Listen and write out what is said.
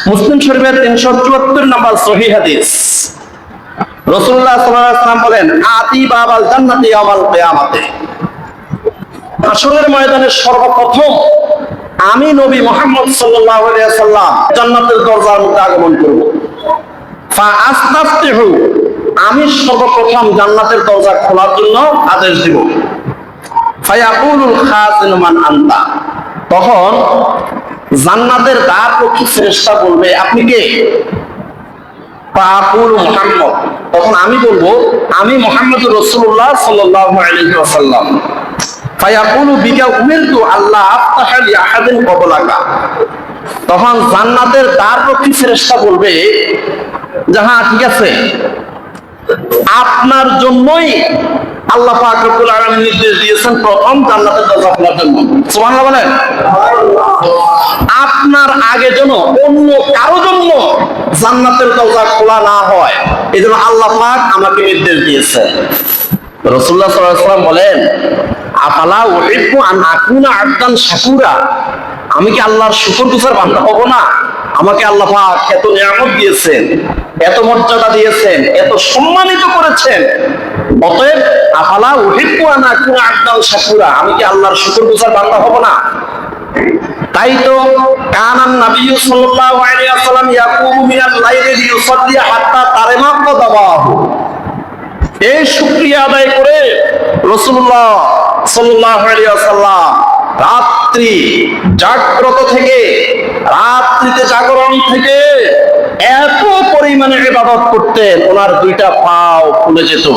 মুসলিম শরীফের 374 নম্বর সহিহ হাদিস, রাসূলুল্লাহ সাল্লাল্লাহু আলাইহি ওয়াসাল্লাম বলেন, আতি বাবাল জান্নাতি ইয়াওমাল কিয়ামাতে, হাশরের ময়দানে সর্বপ্রথম আমি নবী মুহাম্মদ সাল্লাল্লাহু আলাইহি ওয়াসাল্লাম জান্নাতের দরজার মধ্যে আগমন করব। ফা আস্তাফতিহু, আমি সর্বপ্রথম জান্নাতের দরজা খোলার জন্য আদেশ দিব। ফায়াকুলুল খাজিনু মান আনতা, তখন জান্নাতের দ্বাররক্ষী ফেরেশতা বলবে, আপনি কে? ফাআকুলু মুহাম্মদ, তখন আমি বলবো, আমি মুহাম্মদুর রাসূলুল্লাহ সাল্লাল্লাহু আলাইহি ওয়াসাল্লাম। ফায়াকুলু বিকা উমিরতু আল্লাহ আফতাহা লি আহাদিন ক্বাবলাকা, তখন জান্নাতের দ্বাররক্ষী ফেরেশতা বলবে, যাহা ঠিক আছে, আপনার জন্যই আল্লাহ পাক রব্বুল আলামিন নির্দেশ দিয়েছেন প্রথম জান্নাতের দরজা খোলার জন্য। সুবহানাল্লাহ বলেন। আপনার আগে যেন অন্য কারো জন্য জান্নাতের দরজা খোলা না হয়, এজন্য আল্লাহ পাক আমাকে নির্দেশ দিয়েছেন। রাসূলুল্লাহ সাল্লাল্লাহু আলাইহি ওয়াসাল্লাম বলেন, আফালা উহিব্বু আন আকুনা আবদান শাকুরা, আমি কি আল্লাহর শুকরগুজার বান্দা হব না? আমাকে আল্লাহ পাক এত নিয়ামত দিয়েছেন, এত মর্যাদা দিয়েছেন, এত সম্মানিত করেছেন, অতএব আফালা উহিব্বু আন আকুনা আবদান শাকুরা, আমি কি আল্লাহর শুকরগুজার বান্দা হব না? তাই তো কানান নবী সাল্লাল্লাহু আলাইহি ওয়াসাল্লাম ইয়াকুমু মিনাল লাইলি লিইউসাল্লি হাত্তা তারিমা কদাবাহু, এই শুকরিয়া আদায় করে রাসূলুল্লাহ সাল্লাল্লাহু আলাইহি ওয়াসাল্লাম রাত্রি জাগ্রত থেকে, রাত্রিতে জাগরণ থেকে এত পরিমাণে ইবাদত করতেন, ওনার দুইটা পাও ফুলে যেত।